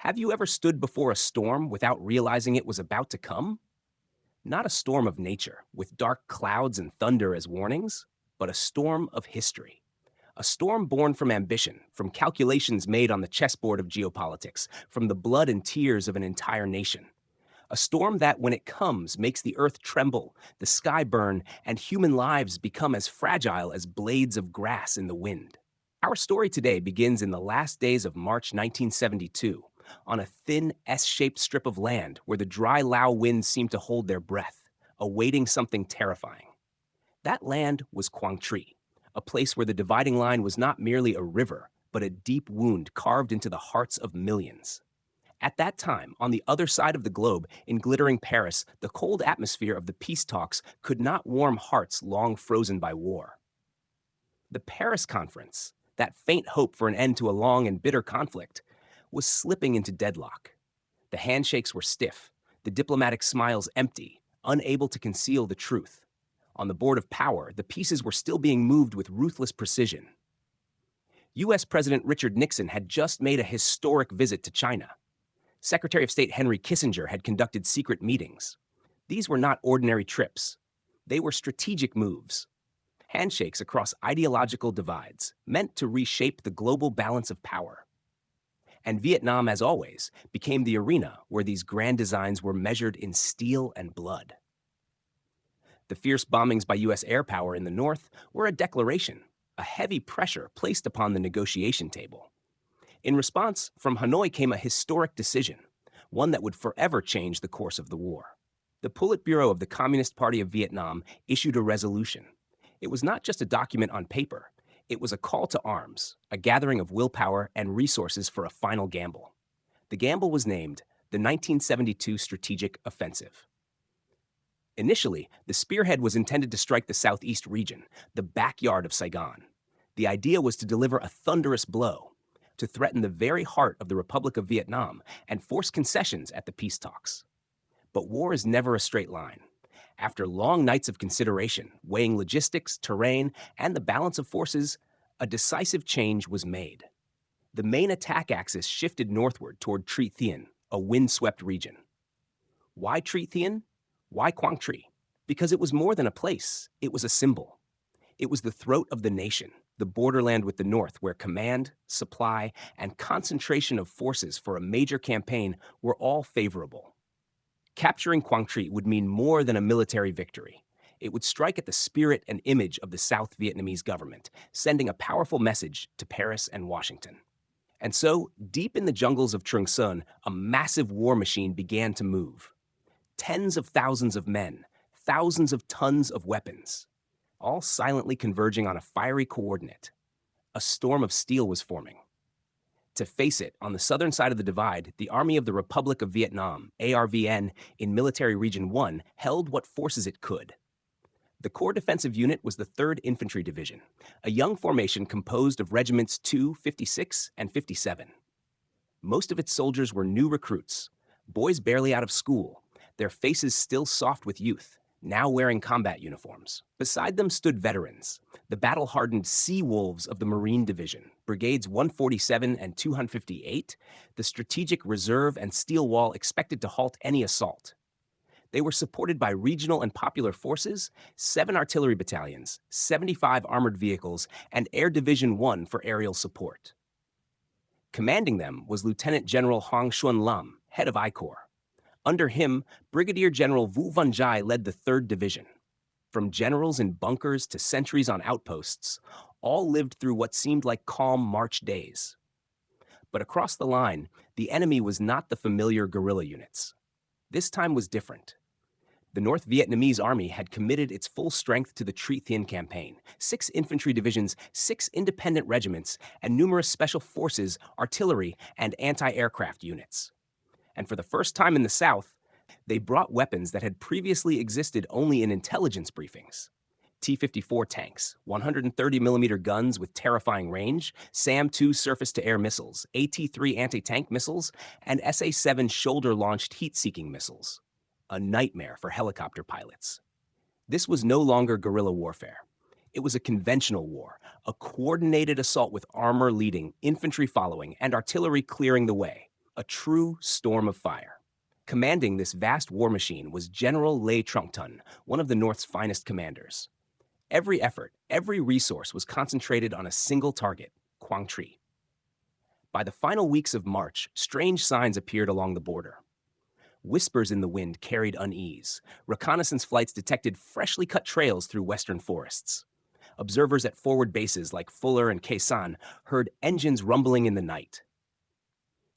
Have you ever stood before a storm without realizing it was about to come? Not a storm of nature, with dark clouds and thunder as warnings, but a storm of history. A storm born from ambition, from calculations made on the chessboard of geopolitics, from the blood and tears of an entire nation. A storm that, when it comes, makes the earth tremble, the sky burn, and human lives become as fragile as blades of grass in the wind. Our story today begins in the last days of March 1972, on a thin S-shaped strip of land where the dry Lao winds seemed to hold their breath, awaiting something terrifying. That land was Quangtri, a place where the dividing line was not merely a river, but a deep wound carved into the hearts of millions. At that time, on the other side of the globe, in glittering Paris, the cold atmosphere of the peace talks could not warm hearts long frozen by war. The Paris Conference, that faint hope for an end to a long and bitter conflict, was slipping into deadlock. The handshakes were stiff, the diplomatic smiles empty, unable to conceal the truth. On the board of power, the pieces were still being moved with ruthless precision. U.S. President Richard Nixon had just made a historic visit to China. Secretary of State Henry Kissinger had conducted secret meetings. These were not ordinary trips. They were strategic moves. Handshakes across ideological divides, meant to reshape the global balance of power. And Vietnam, as always, became the arena where these grand designs were measured in steel and blood. The fierce bombings by U.S. air power in the north were a declaration, a heavy pressure placed upon the negotiation table. In response, from Hanoi came a historic decision, one that would forever change the course of the war. The Politburo of the Communist Party of Vietnam issued a resolution. It was not just a document on paper. It was a call to arms, a gathering of willpower and resources for a final gamble. The gamble was named the 1972 Strategic Offensive. Initially, the spearhead was intended to strike the southeast region, the backyard of Saigon. The idea was to deliver a thunderous blow, to threaten the very heart of the Republic of Vietnam and force concessions at the peace talks. But war is never a straight line. After long nights of consideration, weighing logistics, terrain, and the balance of forces, a decisive change was made. The main attack axis shifted northward toward Tri Thien, a windswept region. Why Tri Thien? Why Quangtri? Because it was more than a place, it was a symbol. It was the throat of the nation, the borderland with the north where command, supply, and concentration of forces for a major campaign were all favorable. Capturing Quang Tri would mean more than a military victory. It would strike at the spirit and image of the South Vietnamese government, sending a powerful message to Paris and Washington. And so, deep in the jungles of Trung Son, a massive war machine began to move. Tens of thousands of men, thousands of tons of weapons, all silently converging on a fiery coordinate. A storm of steel was forming. To face it, on the southern side of the divide, the Army of the Republic of Vietnam, ARVN, in Military Region 1, held what forces it could. The core defensive unit was the 3rd Infantry Division, a young formation composed of Regiments 2, 56, and 57. Most of its soldiers were new recruits, boys barely out of school, their faces still soft with youth, now wearing combat uniforms. Beside them stood veterans, the battle-hardened Sea Wolves of the Marine Division, Brigades 147 and 258, the Strategic Reserve and Steel Wall expected to halt any assault. They were supported by regional and popular forces, 7 artillery battalions, 75 armored vehicles, and Air Division 1 for aerial support. Commanding them was Lieutenant General Hong Xuan Lam, head of I Corps. Under him, Brigadier General Vu Van Jai led the 3rd Division. From generals in bunkers to sentries on outposts, all lived through what seemed like calm March days. But across the line, the enemy was not the familiar guerrilla units. This time was different. The North Vietnamese Army had committed its full strength to the Tri Thien campaign, 6 infantry divisions, 6 independent regiments, and numerous special forces, artillery, and anti-aircraft units. And for the first time in the South, they brought weapons that had previously existed only in intelligence briefings. T-54 tanks, 130mm guns with terrifying range, SAM-2 surface-to-air missiles, AT-3 anti-tank missiles, and SA-7 shoulder-launched heat-seeking missiles. A nightmare for helicopter pilots. This was no longer guerrilla warfare. It was a conventional war, a coordinated assault with armor leading, infantry following, and artillery clearing the way. a true storm of fire. Commanding this vast war machine was General Lê Truongton, one of the North's finest commanders. Every effort, every resource was concentrated on a single target, Quang Tri. By the final weeks of March, strange signs appeared along the border. Whispers in the wind carried unease. Reconnaissance flights detected freshly cut trails through western forests. Observers at forward bases like Fuller and Khe Sanh heard engines rumbling in the night.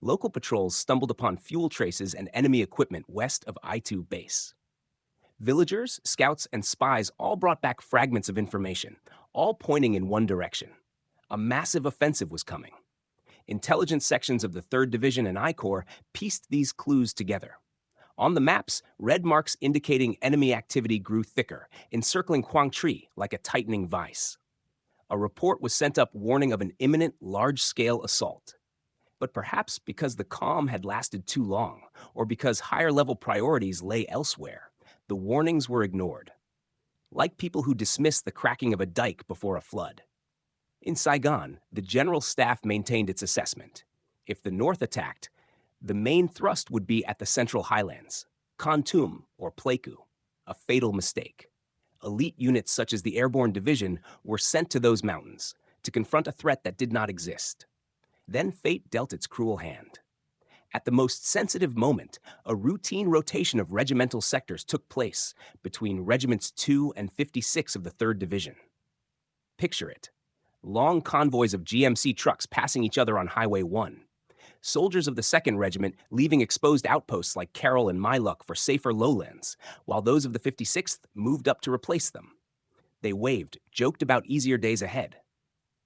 Local patrols stumbled upon fuel traces and enemy equipment west of I-2 base. Villagers, scouts, and spies all brought back fragments of information, all pointing in one direction. A massive offensive was coming. Intelligence sections of the 3rd Division and I Corps pieced these clues together. On the maps, red marks indicating enemy activity grew thicker, encircling Quang Tri like a tightening vice. A report was sent up warning of an imminent, large-scale assault. But perhaps because the calm had lasted too long, or because higher-level priorities lay elsewhere, the warnings were ignored. Like people who dismiss the cracking of a dike before a flood. In Saigon, the general staff maintained its assessment. If the North attacked, the main thrust would be at the Central Highlands, Kon Tum or Pleiku, a fatal mistake. Elite units such as the Airborne Division were sent to those mountains to confront a threat that did not exist. Then fate dealt its cruel hand. At the most sensitive moment, a routine rotation of regimental sectors took place between Regiments 2 and 56 of the 3rd Division. Picture it. Long convoys of GMC trucks passing each other on Highway 1. Soldiers of the 2nd Regiment leaving exposed outposts like Carroll and Myluck for safer lowlands, while those of the 56th moved up to replace them. They waved, joked about easier days ahead.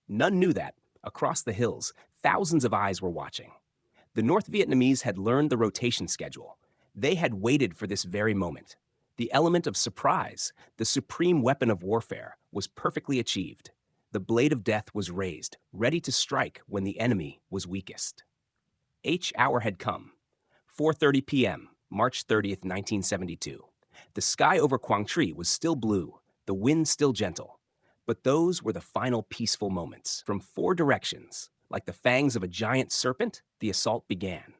None knew that, across the hills, thousands of eyes were watching. The North Vietnamese had learned the rotation schedule. They had waited for this very moment. The element of surprise, the supreme weapon of warfare, was perfectly achieved. The blade of death was raised, ready to strike when the enemy was weakest. H hour had come. 4:30 p.m., March 30th, 1972. The sky over Quang Tri was still blue, the wind still gentle. But those were the final peaceful moments. From 4 directions, like the fangs of a giant serpent, the assault began.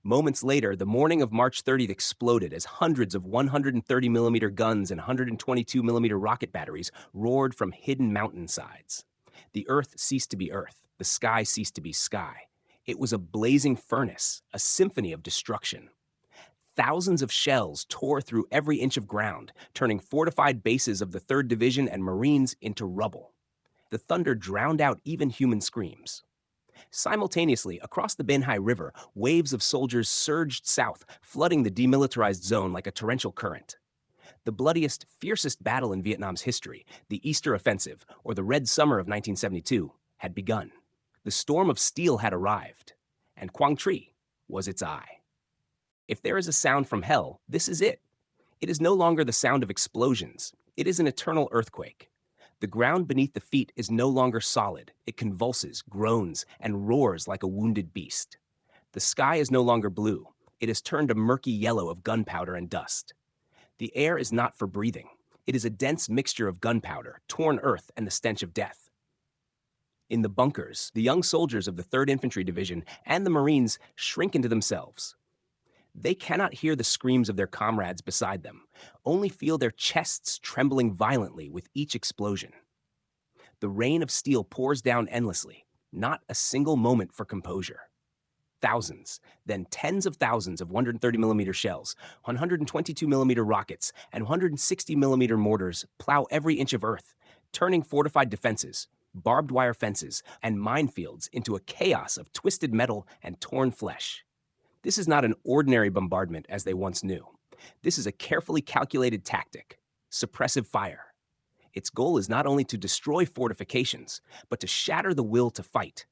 Moments later, the morning of March 30th exploded as hundreds of 130mm guns and 122mm rocket batteries roared from hidden mountainsides. The earth ceased to be earth. The sky ceased to be sky. It was a blazing furnace, a symphony of destruction. Thousands of shells tore through every inch of ground, turning fortified bases of the 3rd Division and Marines into rubble. The thunder drowned out even human screams. Simultaneously, across the Ben Hai River, waves of soldiers surged south, flooding the demilitarized zone like a torrential current. The bloodiest, fiercest battle in Vietnam's history, the Easter Offensive, or the Red Summer of 1972, had begun. The storm of steel had arrived, and Quang Tri was its eye. If there is a sound from hell, this is it. It is no longer the sound of explosions. It is an eternal earthquake. The ground beneath the feet is no longer solid. It convulses, groans, and roars like a wounded beast. The sky is no longer blue. It has turned a murky yellow of gunpowder and dust. The air is not for breathing. It is a dense mixture of gunpowder, torn earth, and the stench of death. In the bunkers, the young soldiers of the 3rd Infantry Division and the Marines shrink into themselves. They cannot hear the screams of their comrades beside them, only feel their chests trembling violently with each explosion. The rain of steel pours down endlessly, not a single moment for composure. Thousands, then tens of thousands of 130mm shells, 122mm rockets, and 160mm mortars plow every inch of earth, turning fortified defenses, barbed wire fences, and minefields into a chaos of twisted metal and torn flesh. This is not an ordinary bombardment as they once knew. This is a carefully calculated tactic, suppressive fire. Its goal is not only to destroy fortifications, but to shatter the will to fight,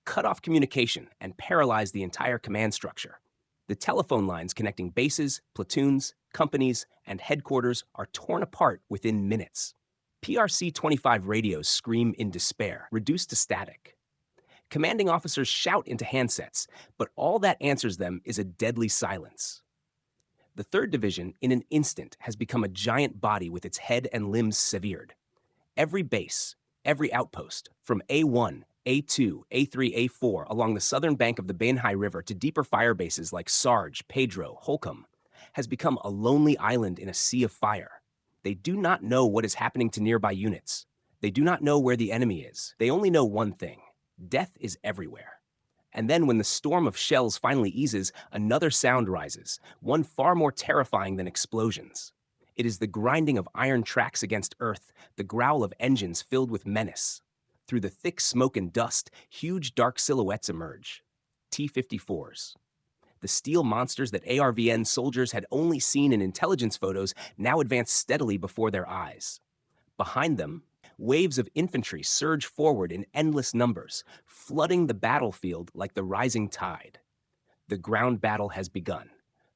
cut off communication, and paralyze the entire command structure. The telephone lines connecting bases, platoons, companies, and headquarters are torn apart within minutes. PRC-25 radios scream in despair, reduced to static. Commanding officers shout into handsets, but all that answers them is a deadly silence. The 3rd Division, in an instant, has become a giant body with its head and limbs severed. Every base, every outpost, from A1, A2, A3, A4 along the southern bank of the Bainhai River to deeper fire bases like Sarge, Pedro, Holcomb, has become a lonely island in a sea of fire. They do not know what is happening to nearby units. They do not know where the enemy is. They only know one thing: death is everywhere. And then when the storm of shells finally eases, another sound rises, one far more terrifying than explosions. It is the grinding of iron tracks against earth, the growl of engines filled with menace. Through the thick smoke and dust, huge dark silhouettes emerge. T-54s. The steel monsters that ARVN soldiers had only seen in intelligence photos now advance steadily before their eyes. Behind them, waves of infantry surge forward in endless numbers, flooding the battlefield like the rising tide. The ground battle has begun.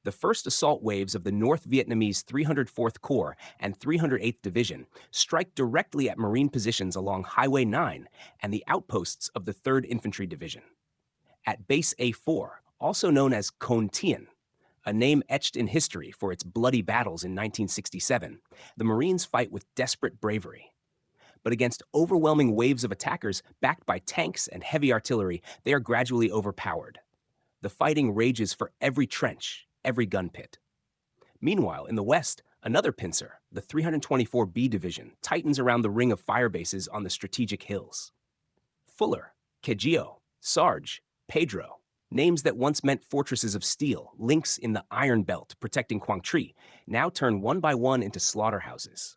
The first assault waves of the North Vietnamese 304th Corps and 308th Division strike directly at Marine positions along Highway 9 and the outposts of the 3rd Infantry Division. At Base A4, also known as Con Tien, a name etched in history for its bloody battles in 1967, the Marines fight with desperate bravery. But against overwhelming waves of attackers backed by tanks and heavy artillery, they are gradually overpowered. The fighting rages for every trench, every gun pit. Meanwhile, in the west, another pincer, the 324B Division, tightens around the ring of fire bases on the strategic hills. Fuller, Kegio, Sarge, Pedro, names that once meant fortresses of steel, links in the Iron Belt protecting Quang Tri, now turn one by one into slaughterhouses.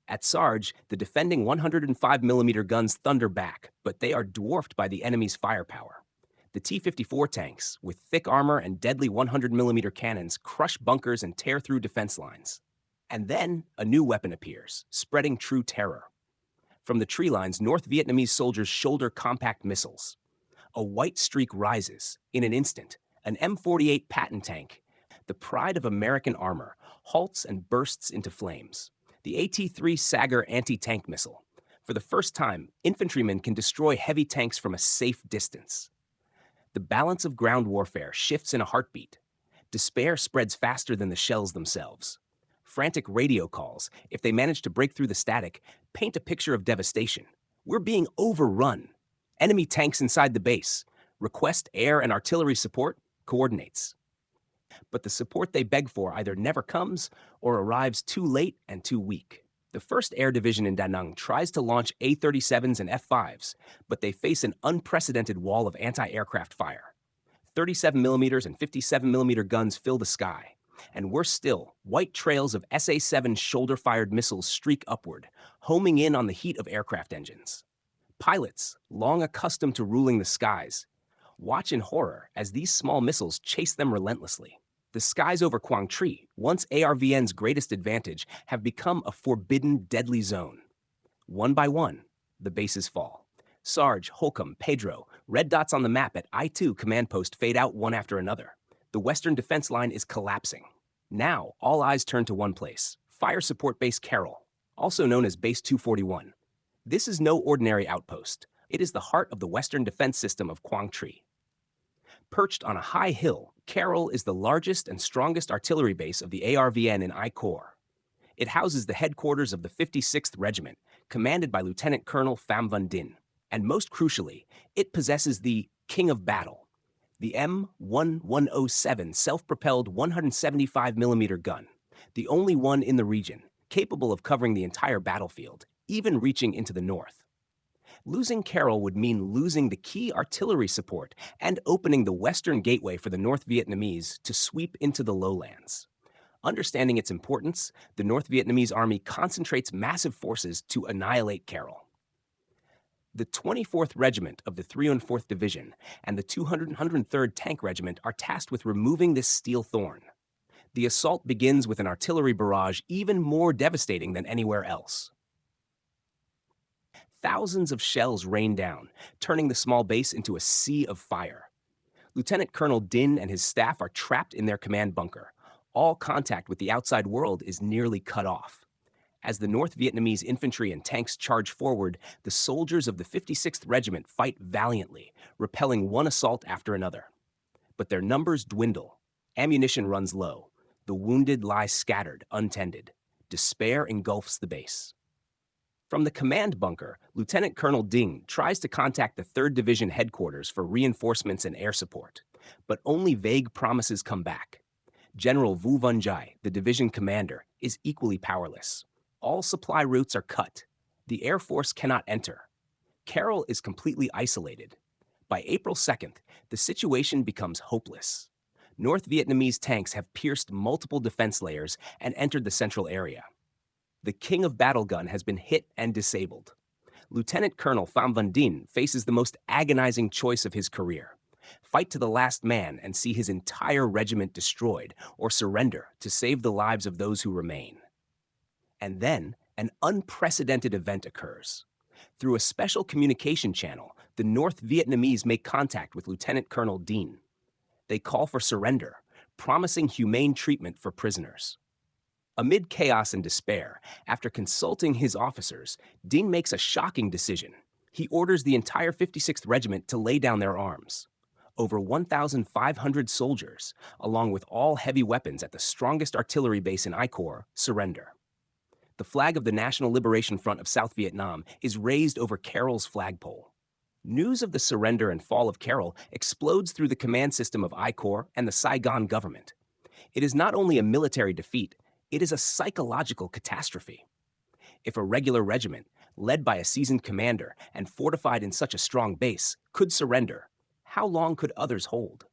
At Sarge, the defending 105mm guns thunder back, but they are dwarfed by the enemy's firepower. The T-54 tanks, with thick armor and deadly 100mm cannons, crush bunkers and tear through defense lines. And then a new weapon appears, spreading true terror. From the tree lines, North Vietnamese soldiers shoulder compact missiles. A white streak rises. In an instant, an M48 Patton tank, the pride of American armor, halts and bursts into flames. The AT-3 Sager anti-tank missile. For the first time, infantrymen can destroy heavy tanks from a safe distance. The balance of ground warfare shifts in a heartbeat. Despair spreads faster than the shells themselves. Frantic radio calls, if they manage to break through the static, paint a picture of devastation. We're being overrun. Enemy tanks inside the base. Request air and artillery support, coordinates. But the support they beg for either never comes or arrives too late and too weak. The 1st Air Division in Da Nang tries to launch A-37s and F-5s, but they face an unprecedented wall of anti-aircraft fire. 37mm and 57mm guns fill the sky. And worse still, white trails of SA-7 shoulder-fired missiles streak upward, homing in on the heat of aircraft engines. Pilots, long accustomed to ruling the skies, watch in horror as these small missiles chase them relentlessly. The skies over Quang Tri, once ARVN's greatest advantage, have become a forbidden, deadly zone. One by one, the bases fall. Sarge, Holcomb, Pedro, red dots on the map at I-2 command post fade out one after another. The western defense line is collapsing. Now, all eyes turn to one place, Fire Support Base Carroll, also known as Base 241. This is no ordinary outpost. It is the heart of the western defense system of Quang Tri. Perched on a high hill, Carroll is the largest and strongest artillery base of the ARVN in I Corps. It houses the headquarters of the 56th Regiment, commanded by Lieutenant Colonel Pham Van Dinh. And most crucially, it possesses the King of Battle, the M1107 self-propelled 175mm gun, the only one in the region, capable of covering the entire battlefield, even reaching into the north. Losing Carroll would mean losing the key artillery support and opening the western gateway for the North Vietnamese to sweep into the lowlands. Understanding its importance, the North Vietnamese army concentrates massive forces to annihilate Carroll. The 24th Regiment of the 304th Division and the 203rd Tank Regiment are tasked with removing this steel thorn. The assault begins with an artillery barrage even more devastating than anywhere else. Thousands of shells rain down, turning the small base into a sea of fire. Lieutenant Colonel Dinh and his staff are trapped in their command bunker. All contact with the outside world is nearly cut off. As the North Vietnamese infantry and tanks charge forward, the soldiers of the 56th Regiment fight valiantly, repelling one assault after another. But their numbers dwindle. Ammunition runs low. The wounded lie scattered, untended. Despair engulfs the base. From the command bunker, Lieutenant Colonel Ding tries to contact the 3rd Division headquarters for reinforcements and air support, but only vague promises come back. General Wu Wenjai, the division commander, is equally powerless. All supply routes are cut. The Air Force cannot enter. Carroll is completely isolated. By April 2nd, the situation becomes hopeless. North Vietnamese tanks have pierced multiple defense layers and entered the central area. The king of battle gun has been hit and disabled. Lieutenant Colonel Pham Van Dien faces the most agonizing choice of his career: fight to the last man and see his entire regiment destroyed, or surrender to save the lives of those who remain. And then, an unprecedented event occurs. Through a special communication channel, the North Vietnamese make contact with Lieutenant Colonel Dien. They call for surrender, promising humane treatment for prisoners. Amid chaos and despair, after consulting his officers, Dien makes a shocking decision. He orders the entire 56th Regiment to lay down their arms. Over 1,500 soldiers, along with all heavy weapons at the strongest artillery base in I Corps, surrender. The flag of the National Liberation Front of South Vietnam is raised over Carroll's flagpole. News of the surrender and fall of Carroll explodes through the command system of I Corps and the Saigon government. It is not only a military defeat, it is a psychological catastrophe. If a regular regiment, led by a seasoned commander and fortified in such a strong base, could surrender, how long could others hold?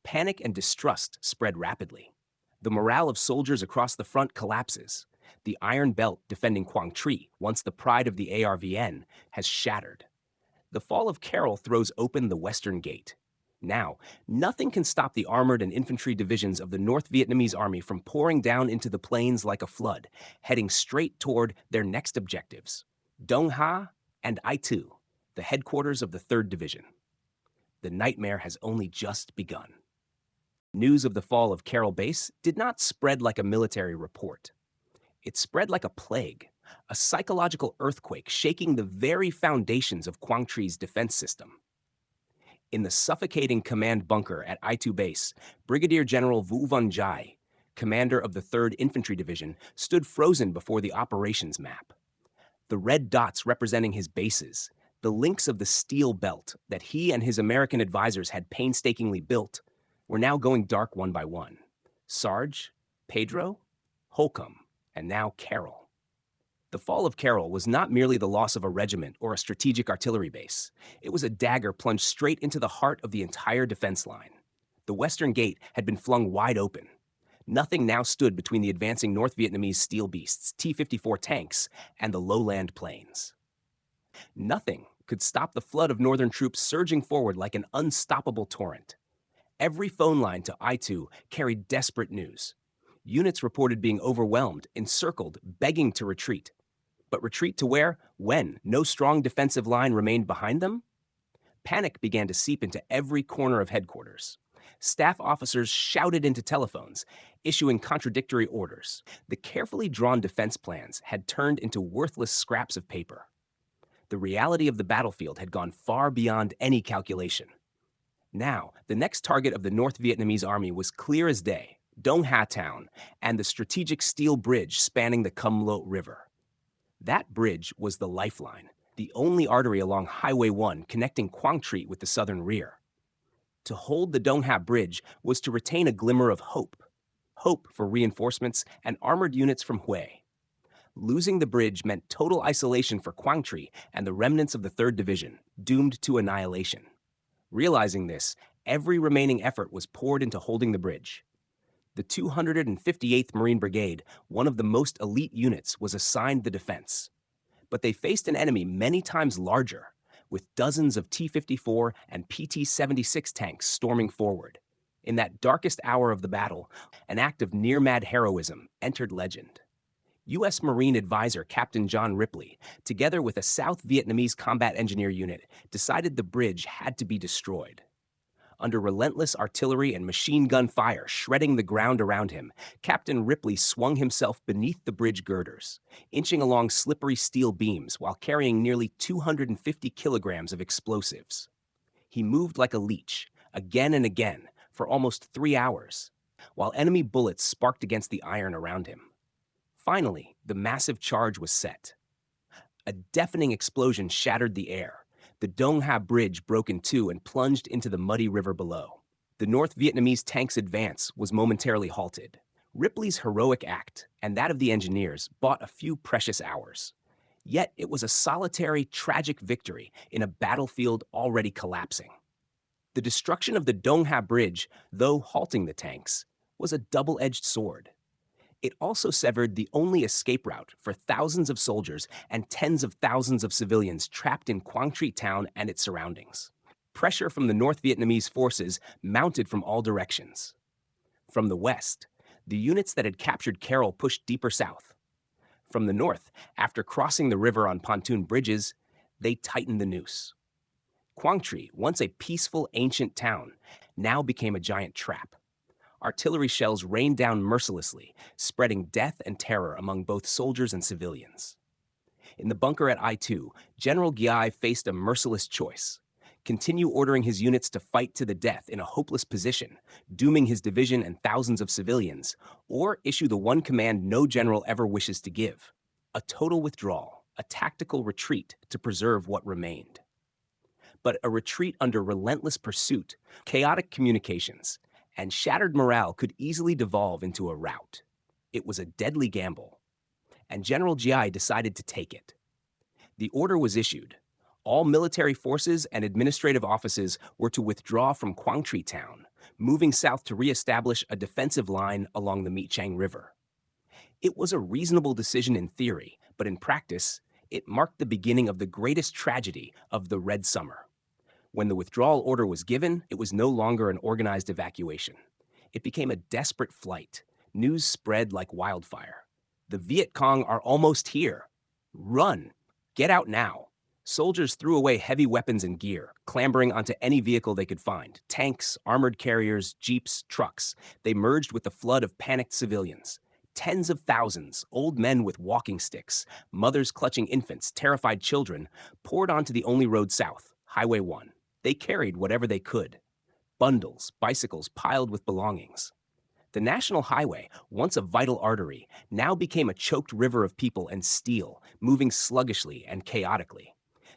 Panic and distrust spread rapidly. The morale of soldiers across the front collapses. The Iron Belt defending Quang Tri, once the pride of the ARVN, has shattered. The fall of Carroll throws open the Western Gate. Now, nothing can stop the armored and infantry divisions of the North Vietnamese Army from pouring down into the plains like a flood, heading straight toward their next objectives: Dong Ha and I Tu, the headquarters of the 3rd Division. The nightmare has only just begun. News of the fall of Carroll Base did not spread like a military report. It spread like a plague, a psychological earthquake shaking the very foundations of Quang Tri's defense system. In the suffocating command bunker at I Tu Base, Brigadier General Wu Wenjai, commander of the 3rd Infantry Division, stood frozen before the operations map. The red dots representing his bases, the links of the steel belt that he and his American advisors had painstakingly built, were now going dark one by one. Sarge, Pedro, Holcomb, and now Carroll. The fall of Carroll was not merely the loss of a regiment or a strategic artillery base. It was a dagger plunged straight into the heart of the entire defense line. The Western Gate had been flung wide open. Nothing now stood between the advancing North Vietnamese steel beasts, T-54 tanks, and the lowland plains. Nothing could stop the flood of northern troops surging forward like an unstoppable torrent. Every phone line to I Tu carried desperate news. Units reported being overwhelmed, encircled, begging to retreat. But retreat to where, when no strong defensive line remained behind them? Panic began to seep into every corner of headquarters. Staff officers shouted into telephones, issuing contradictory orders. The carefully drawn defense plans had turned into worthless scraps of paper. The reality of the battlefield had gone far beyond any calculation. Now, the next target of the North Vietnamese Army was clear as day: Dong Ha Town and the strategic steel bridge spanning the Cam Lo River. That bridge was the lifeline, the only artery along Highway 1 connecting Quang Tri with the southern rear. To hold the Dong Ha Bridge was to retain a glimmer of hope. Hope for reinforcements and armored units from Hue. Losing the bridge meant total isolation for Quang Tri and the remnants of the 3rd Division, doomed to annihilation. Realizing this, every remaining effort was poured into holding the bridge. The 258th Marine Brigade, one of the most elite units, was assigned the defense. But they faced an enemy many times larger, with dozens of T-54 and PT-76 tanks storming forward. In that darkest hour of the battle, an act of near-mad heroism entered legend. U.S. Marine advisor Captain John Ripley, together with a South Vietnamese combat engineer unit, decided the bridge had to be destroyed. Under relentless artillery and machine gun fire shredding the ground around him, Captain Ripley swung himself beneath the bridge girders, inching along slippery steel beams while carrying nearly 250 kilograms of explosives. He moved like a leech, again and again, for almost 3 hours, while enemy bullets sparked against the iron around him. Finally, the massive charge was set. A deafening explosion shattered the air. The Dong Ha Bridge broke in two and plunged into the muddy river below. The North Vietnamese tank's advance was momentarily halted. Ripley's heroic act and that of the engineers bought a few precious hours. Yet it was a solitary, tragic victory in a battlefield already collapsing. The destruction of the Dong Ha Bridge, though halting the tanks, was a double-edged sword. It also severed the only escape route for thousands of soldiers and tens of thousands of civilians trapped in Quang Tri town and its surroundings. Pressure from the North Vietnamese forces mounted from all directions. From the west, the units that had captured Carroll pushed deeper south. From the north, after crossing the river on pontoon bridges, they tightened the noose. Quang Tri, once a peaceful ancient town, now became a giant trap. Artillery shells rained down mercilessly, spreading death and terror among both soldiers and civilians. In the bunker at I-2, General Giai faced a merciless choice: continue ordering his units to fight to the death in a hopeless position, dooming his division and thousands of civilians, or issue the one command no general ever wishes to give: a total withdrawal, a tactical retreat to preserve what remained. But a retreat under relentless pursuit, chaotic communications, and shattered morale could easily devolve into a rout. It was a deadly gamble, and General Giai decided to take it. The order was issued. All military forces and administrative offices were to withdraw from Quang Tri town, moving south to reestablish a defensive line along the My Chang River. It was a reasonable decision in theory, but in practice, it marked the beginning of the greatest tragedy of the Red Summer. When the withdrawal order was given, it was no longer an organized evacuation. It became a desperate flight. News spread like wildfire. The Viet Cong are almost here. Run! Get out now! Soldiers threw away heavy weapons and gear, clambering onto any vehicle they could find: tanks, armored carriers, jeeps, trucks. They merged with the flood of panicked civilians. Tens of thousands, old men with walking sticks, mothers clutching infants, terrified children, poured onto the only road south, Highway 1. They carried whatever they could: bundles, bicycles piled with belongings. The national highway, once a vital artery, now became a choked river of people and steel, moving sluggishly and chaotically.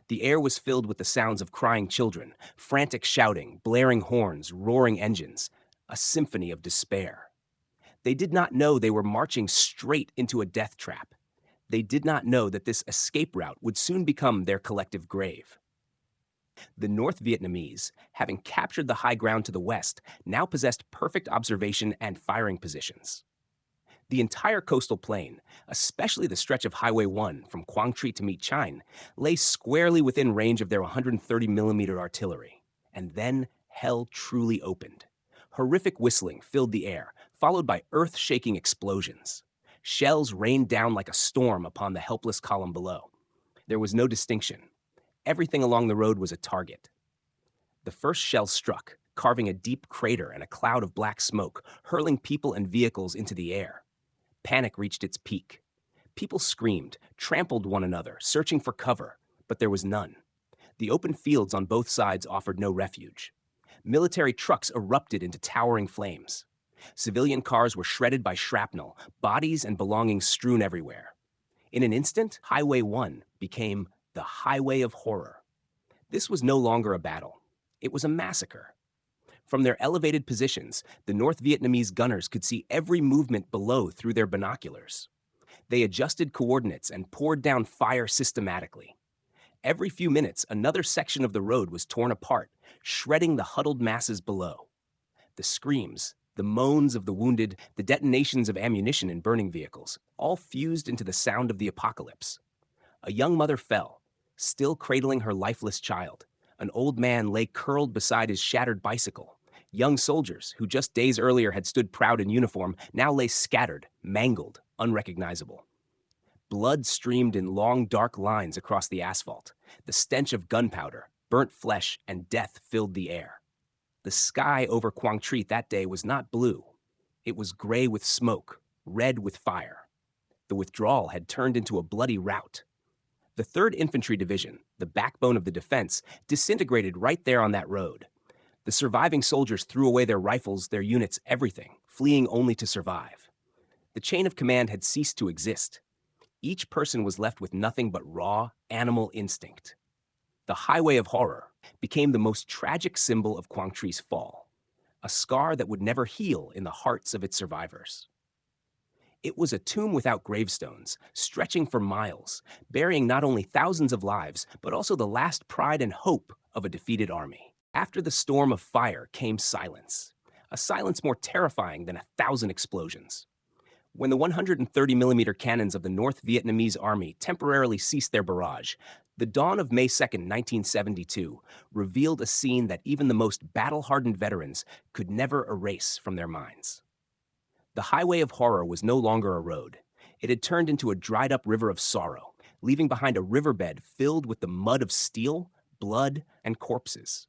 The air was filled with the sounds of crying children, frantic shouting, blaring horns, roaring engines, a symphony of despair. They did not know they were marching straight into a death trap. They did not know that this escape route would soon become their collective grave. The North Vietnamese, having captured the high ground to the west, now possessed perfect observation and firing positions. The entire coastal plain, especially the stretch of Highway 1 from Quang Tri to My Chang, lay squarely within range of their 130mm artillery. And then hell truly opened. Horrific whistling filled the air, followed by earth-shaking explosions. Shells rained down like a storm upon the helpless column below. There was no distinction. Everything along the road was a target. The first shell struck, carving a deep crater and a cloud of black smoke, hurling people and vehicles into the air. Panic reached its peak. People screamed, trampled one another, searching for cover, but there was none. The open fields on both sides offered no refuge. Military trucks erupted into towering flames. Civilian cars were shredded by shrapnel, bodies and belongings strewn everywhere. In an instant, Highway 1 became the highway of horror. This was no longer a battle. It was a massacre. From their elevated positions, the North Vietnamese gunners could see every movement below through their binoculars. They adjusted coordinates and poured down fire systematically. Every few minutes, another section of the road was torn apart, shredding the huddled masses below. The screams, the moans of the wounded, the detonations of ammunition in burning vehicles, all fused into the sound of the apocalypse. A young mother fell, still cradling her lifeless child. An old man lay curled beside his shattered bicycle. Young soldiers, who just days earlier had stood proud in uniform, now lay scattered, mangled, unrecognizable. Blood streamed in long, dark lines across the asphalt. The stench of gunpowder, burnt flesh, and death filled the air. The sky over Quang Tri that day was not blue. It was gray with smoke, red with fire. The withdrawal had turned into a bloody rout. The 3rd Infantry Division, the backbone of the defense, disintegrated right there on that road. The surviving soldiers threw away their rifles, their units, everything, fleeing only to survive. The chain of command had ceased to exist. Each person was left with nothing but raw, animal instinct. The Highway of Horror became the most tragic symbol of Quang Tri's fall, a scar that would never heal in the hearts of its survivors. It was a tomb without gravestones, stretching for miles, burying not only thousands of lives, but also the last pride and hope of a defeated army. After the storm of fire came silence, a silence more terrifying than 1,000 explosions. When the 130mm cannons of the North Vietnamese army temporarily ceased their barrage, the dawn of May 2nd, 1972, revealed a scene that even the most battle-hardened veterans could never erase from their minds. The Highway of Horror was no longer a road. It had turned into a dried-up river of sorrow, leaving behind a riverbed filled with the mud of steel, blood, and corpses.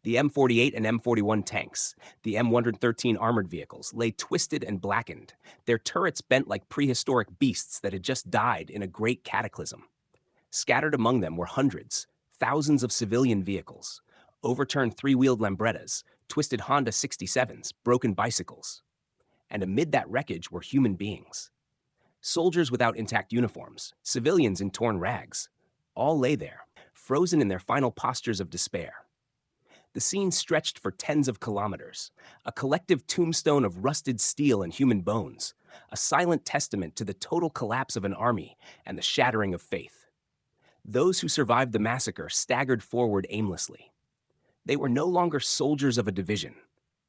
The M48 and M41 tanks, the M113 armored vehicles, lay twisted and blackened, their turrets bent like prehistoric beasts that had just died in a great cataclysm. Scattered among them were hundreds, thousands of civilian vehicles, overturned three-wheeled Lambrettas, twisted Honda 67s, broken bicycles. And amid that wreckage were human beings. Soldiers without intact uniforms, civilians in torn rags, all lay there, frozen in their final postures of despair. The scene stretched for tens of kilometers, a collective tombstone of rusted steel and human bones, a silent testament to the total collapse of an army and the shattering of faith. Those who survived the massacre staggered forward aimlessly. They were no longer soldiers of a division.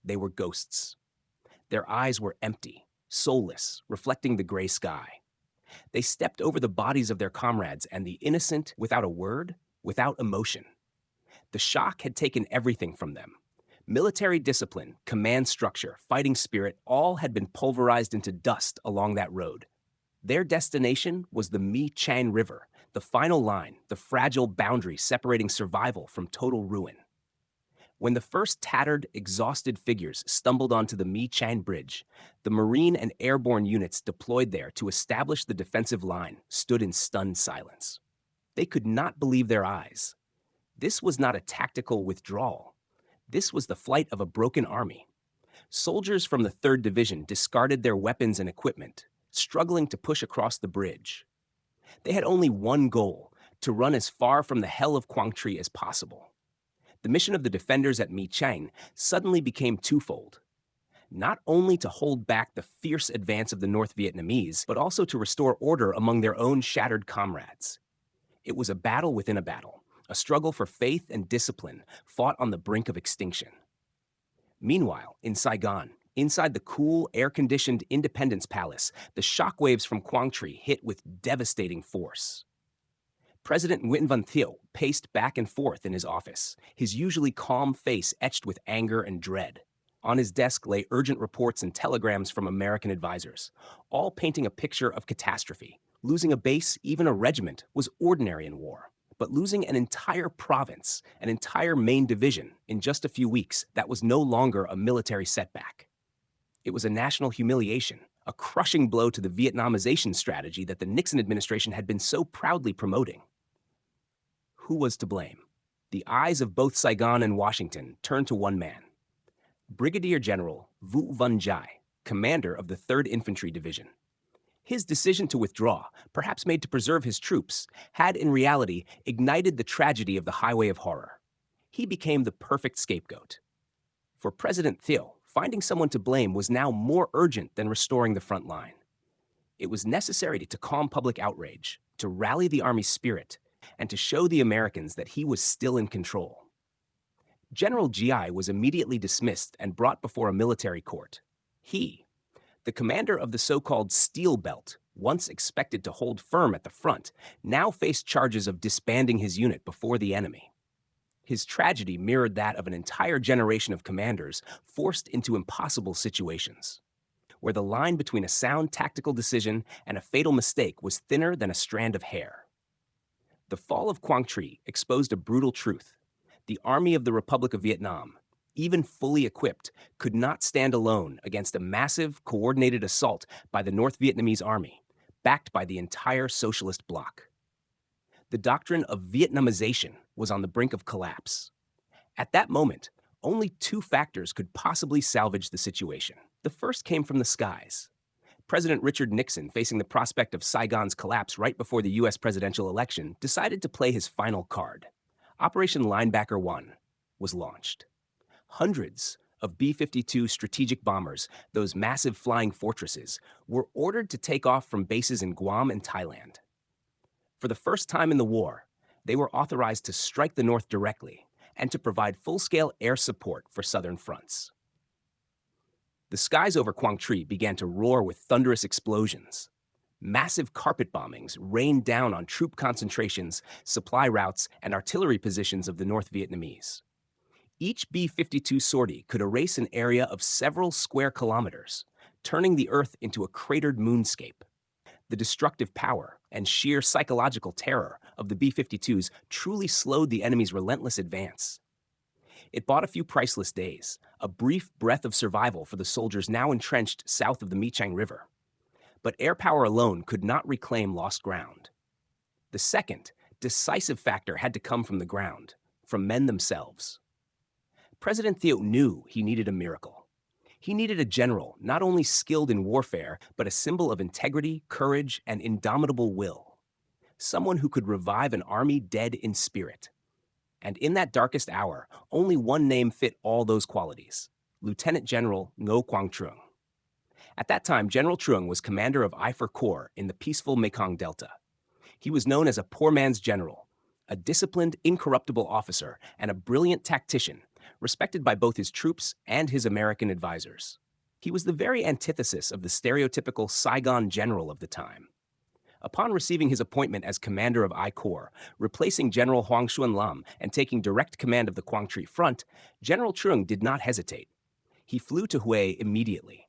They were ghosts. Their eyes were empty, soulless, reflecting the gray sky. They stepped over the bodies of their comrades and the innocent without a word, without emotion. The shock had taken everything from them. Military discipline, command structure, fighting spirit, all had been pulverized into dust along that road. Their destination was the Mi Chang River, the final line, the fragile boundary separating survival from total ruin. When the first tattered, exhausted figures stumbled onto the Mi Chang Bridge, the Marine and airborne units deployed there to establish the defensive line stood in stunned silence. They could not believe their eyes. This was not a tactical withdrawal. This was the flight of a broken army. Soldiers from the 3rd Division discarded their weapons and equipment, struggling to push across the bridge. They had only one goal, to run as far from the hell of Quang Tri as possible. The mission of the defenders at Mi Chang suddenly became twofold. Not only to hold back the fierce advance of the North Vietnamese, but also to restore order among their own shattered comrades. It was a battle within a battle, a struggle for faith and discipline fought on the brink of extinction. Meanwhile, in Saigon, inside the cool, air-conditioned Independence Palace, the shockwaves from Quang Tri hit with devastating force. President Nguyen Van Thieu paced back and forth in his office, his usually calm face etched with anger and dread. On his desk lay urgent reports and telegrams from American advisors, all painting a picture of catastrophe. Losing a base, even a regiment, was ordinary in war. But losing an entire province, an entire main division, in just a few weeks, that was no longer a military setback. It was a national humiliation, a crushing blow to the Vietnamization strategy that the Nixon administration had been so proudly promoting. Who was to blame? The eyes of both Saigon and Washington turned to one man. Brigadier General Vu Van Jai, commander of the 3rd Infantry Division. His decision to withdraw, perhaps made to preserve his troops, had in reality ignited the tragedy of the Highway of Horror. He became the perfect scapegoat. For President Thieu, finding someone to blame was now more urgent than restoring the front line. It was necessary to calm public outrage, to rally the Army's spirit, and to show the Americans that he was still in control. General GI was immediately dismissed and brought before a military court. He, the commander of the so-called Steel Belt, once expected to hold firm at the front, now faced charges of disbanding his unit before the enemy. His tragedy mirrored that of an entire generation of commanders forced into impossible situations, where the line between a sound tactical decision and a fatal mistake was thinner than a strand of hair. The fall of Quang Tri exposed a brutal truth. The Army of the Republic of Vietnam, even fully equipped, could not stand alone against a massive, coordinated assault by the North Vietnamese Army, backed by the entire socialist bloc. The doctrine of Vietnamization was on the brink of collapse. At that moment, only two factors could possibly salvage the situation. The first came from the skies. President Richard Nixon, facing the prospect of Saigon's collapse right before the U.S. presidential election, decided to play his final card. Operation Linebacker 1 was launched. Hundreds of B-52 strategic bombers, those massive flying fortresses, were ordered to take off from bases in Guam and Thailand. For the first time in the war, they were authorized to strike the North directly and to provide full-scale air support for southern fronts. The skies over Quang Tri began to roar with thunderous explosions. Massive carpet bombings rained down on troop concentrations, supply routes, and artillery positions of the North Vietnamese. Each B-52 sortie could erase an area of several square kilometers, turning the Earth into a cratered moonscape. The destructive power and sheer psychological terror of the B-52s truly slowed the enemy's relentless advance. It bought a few priceless days, a brief breath of survival for the soldiers now entrenched south of the Michang River. But air power alone could not reclaim lost ground. The second, decisive factor had to come from the ground, from men themselves. President Thiệu knew he needed a miracle. He needed a general not only skilled in warfare, but a symbol of integrity, courage, and indomitable will. Someone who could revive an army dead in spirit. And in that darkest hour, only one name fit all those qualities: Lieutenant General Ngo Quang Trung. At that time, General Trung was commander of I Corps in the peaceful Mekong Delta. He was known as a poor man's general, a disciplined, incorruptible officer, and a brilliant tactician, respected by both his troops and his American advisors. He was the very antithesis of the stereotypical Saigon general of the time. Upon receiving his appointment as commander of I Corps, replacing General Hoang Xuan Lam and taking direct command of the Quang Tri front, General Trung did not hesitate. He flew to Hue immediately.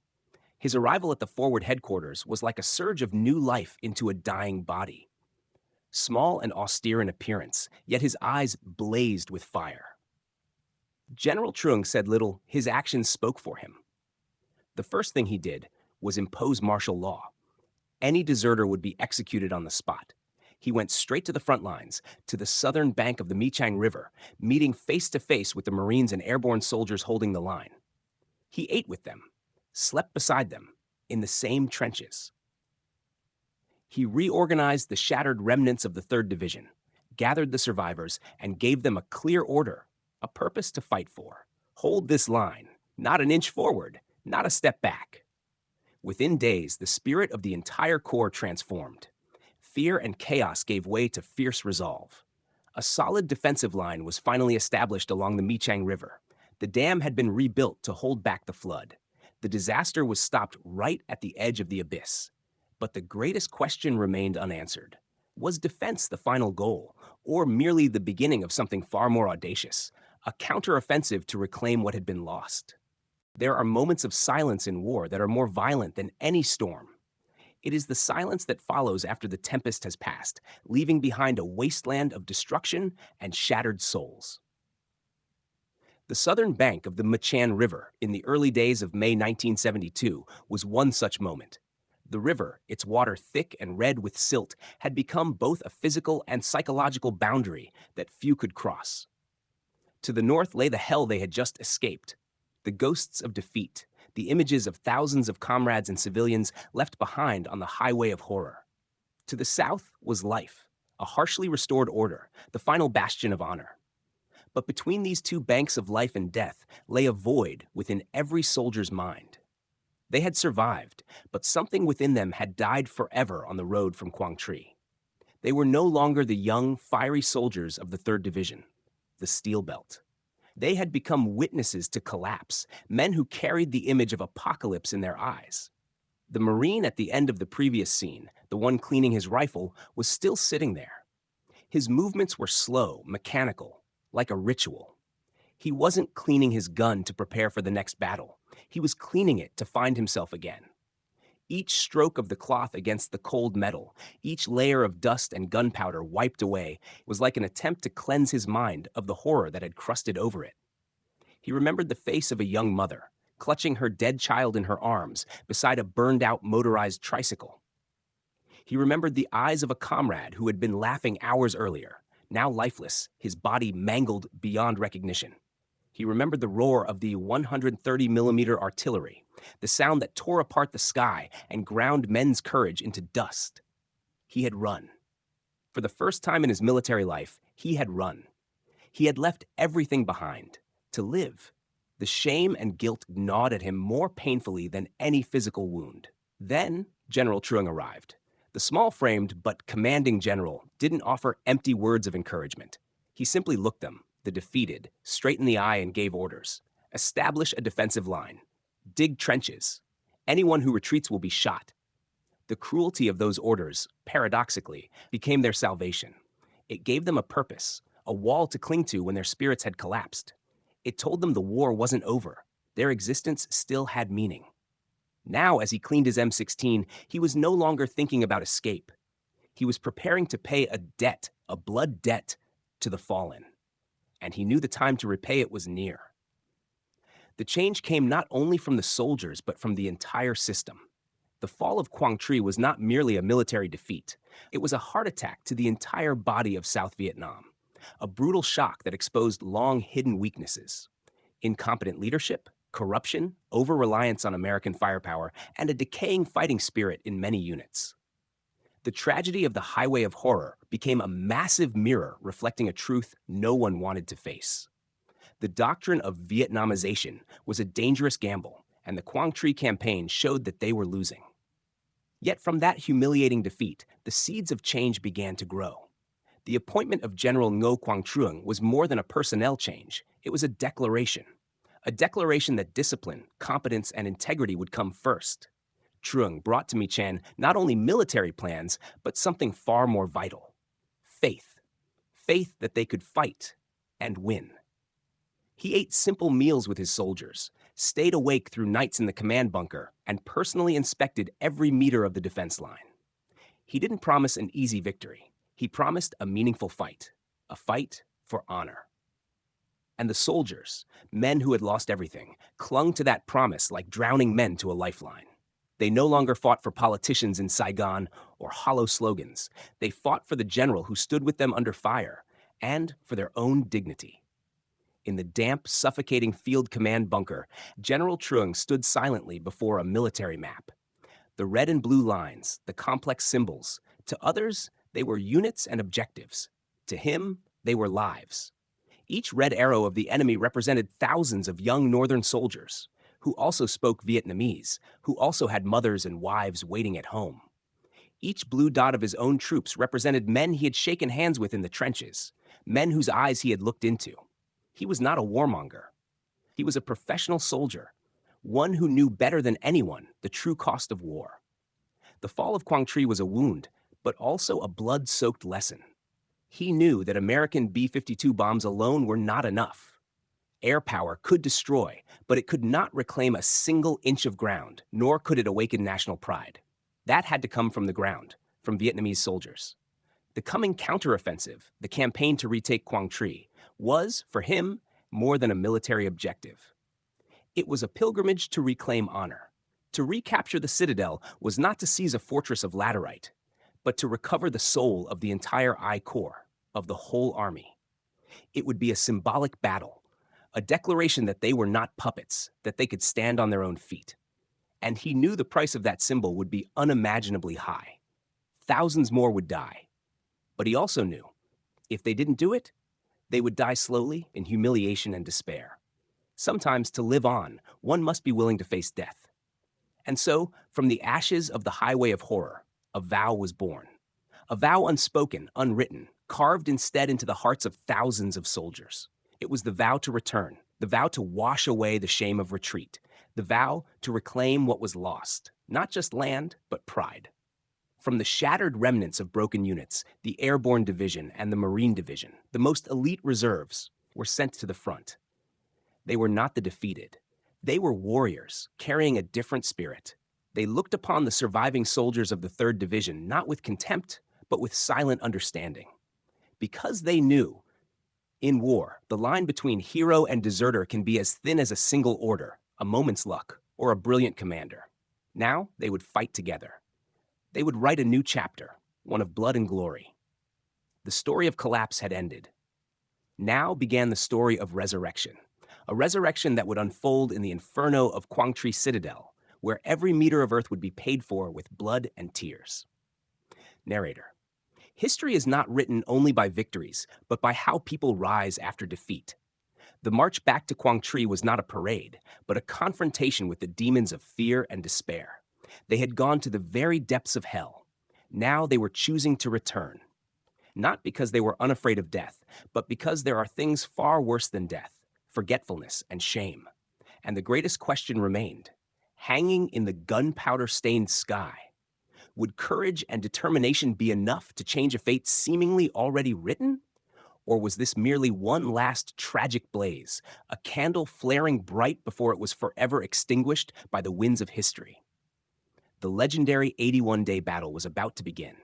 His arrival at the forward headquarters was like a surge of new life into a dying body. Small and austere in appearance, yet his eyes blazed with fire. General Trung said little. His actions spoke for him. The first thing he did was impose martial law. Any deserter would be executed on the spot. He went straight to the front lines, to the southern bank of the Michang River, meeting face to face with the Marines and airborne soldiers holding the line. He ate with them, slept beside them, in the same trenches. He reorganized the shattered remnants of the 3rd Division, gathered the survivors, and gave them a clear order, a purpose to fight for. Hold this line, not an inch forward, not a step back. Within days, the spirit of the entire Corps transformed. Fear and chaos gave way to fierce resolve. A solid defensive line was finally established along the Michang River. The dam had been rebuilt to hold back the flood. The disaster was stopped right at the edge of the abyss. But the greatest question remained unanswered. Was defense the final goal, or merely the beginning of something far more audacious, a counteroffensive to reclaim what had been lost? There are moments of silence in war that are more violent than any storm. It is the silence that follows after the tempest has passed, leaving behind a wasteland of destruction and shattered souls. The southern bank of the Michang River in the early days of May 1972 was one such moment. The river, its water thick and red with silt, had become both a physical and psychological boundary that few could cross. To the north lay the hell they had just escaped. The ghosts of defeat, the images of thousands of comrades and civilians left behind on the highway of horror. To the south was life, a harshly restored order, the final bastion of honor. But between these two banks of life and death lay a void within every soldier's mind. They had survived, but something within them had died forever on the road from Quang Tri. They were no longer the young, fiery soldiers of the 3rd Division, the Steel Belt. They had become witnesses to collapse, men who carried the image of apocalypse in their eyes. The Marine at the end of the previous scene, the one cleaning his rifle, was still sitting there. His movements were slow, mechanical, like a ritual. He wasn't cleaning his gun to prepare for the next battle. He was cleaning it to find himself again. Each stroke of the cloth against the cold metal, each layer of dust and gunpowder wiped away, was like an attempt to cleanse his mind of the horror that had crusted over it. He remembered the face of a young mother, clutching her dead child in her arms beside a burned-out motorized tricycle. He remembered the eyes of a comrade who had been laughing hours earlier, now lifeless, his body mangled beyond recognition. He remembered the roar of the 130 millimeter artillery, the sound that tore apart the sky and ground men's courage into dust. He had run. For the first time in his military life, he had run. He had left everything behind to live. The shame and guilt gnawed at him more painfully than any physical wound. Then General Truong arrived. The small-framed but commanding general didn't offer empty words of encouragement. He simply looked them, the defeated, straight in the eye and gave orders. Establish a defensive line. Dig trenches. Anyone who retreats will be shot. The cruelty of those orders, paradoxically, became their salvation. It gave them a purpose, a wall to cling to when their spirits had collapsed. It told them the war wasn't over. Their existence still had meaning. Now, as he cleaned his M16, he was no longer thinking about escape. He was preparing to pay a debt, a blood debt, to the fallen. And he knew the time to repay it was near. The change came not only from the soldiers, but from the entire system. The fall of Quang Tri was not merely a military defeat. It was a heart attack to the entire body of South Vietnam, a brutal shock that exposed long-hidden weaknesses: incompetent leadership, corruption, over-reliance on American firepower, and a decaying fighting spirit in many units. The tragedy of the Highway of Horror became a massive mirror reflecting a truth no one wanted to face. The doctrine of Vietnamization was a dangerous gamble, and the Quang Tri campaign showed that they were losing. Yet from that humiliating defeat, the seeds of change began to grow. The appointment of General Ngo Quang Truong was more than a personnel change. It was a declaration that discipline, competence, and integrity would come first. Truong brought to Mi Chan not only military plans, but something far more vital: faith. Faith that they could fight and win. He ate simple meals with his soldiers, stayed awake through nights in the command bunker, and personally inspected every meter of the defense line. He didn't promise an easy victory. He promised a meaningful fight, a fight for honor. And the soldiers, men who had lost everything, clung to that promise like drowning men to a lifeline. They no longer fought for politicians in Saigon or hollow slogans. They fought for the general who stood with them under fire, and for their own dignity. In the damp, suffocating field command bunker, General Truong stood silently before a military map. The red and blue lines, the complex symbols, to others, they were units and objectives. To him, they were lives. Each red arrow of the enemy represented thousands of young northern soldiers, who also spoke Vietnamese, who also had mothers and wives waiting at home. Each blue dot of his own troops represented men he had shaken hands with in the trenches, men whose eyes he had looked into. He was not a warmonger. He was a professional soldier, one who knew better than anyone the true cost of war. The fall of Quang Tri was a wound, but also a blood-soaked lesson. He knew that American B-52 bombs alone were not enough. Air power could destroy, but it could not reclaim a single inch of ground, nor could it awaken national pride. That had to come from the ground, from Vietnamese soldiers. The coming counteroffensive, the campaign to retake Quang Tri, was, for him, more than a military objective. It was a pilgrimage to reclaim honor. To recapture the citadel was not to seize a fortress of laterite, but to recover the soul of the entire I Corps, of the whole army. It would be a symbolic battle, a declaration that they were not puppets, that they could stand on their own feet. And he knew the price of that symbol would be unimaginably high. Thousands more would die. But he also knew, if they didn't do it, they would die slowly in humiliation and despair. Sometimes to live on, one must be willing to face death. And so, from the ashes of the Highway of Horror, a vow was born. A vow unspoken, unwritten, carved instead into the hearts of thousands of soldiers. It was the vow to return, the vow to wash away the shame of retreat, the vow to reclaim what was lost, not just land, but pride. From the shattered remnants of broken units, the Airborne Division and the Marine Division, the most elite reserves, were sent to the front. They were not the defeated. They were warriors, carrying a different spirit. They looked upon the surviving soldiers of the 3rd Division not with contempt, but with silent understanding. Because they knew, in war, the line between hero and deserter can be as thin as a single order, a moment's luck, or a brilliant commander. Now they would fight together. They would write a new chapter, one of blood and glory. The story of collapse had ended. Now began the story of resurrection, a resurrection that would unfold in the inferno of Quangtree Citadel, where every meter of earth would be paid for with blood and tears. Narrator. History is not written only by victories, but by how people rise after defeat. The march back to Quangtree was not a parade, but a confrontation with the demons of fear and despair. They had gone to the very depths of hell. Now they were choosing to return. Not because they were unafraid of death, but because there are things far worse than death, forgetfulness and shame. And the greatest question remained, hanging in the gunpowder-stained sky. Would courage and determination be enough to change a fate seemingly already written? Or was this merely one last tragic blaze, a candle flaring bright before it was forever extinguished by the winds of history? The legendary 81-day battle was about to begin.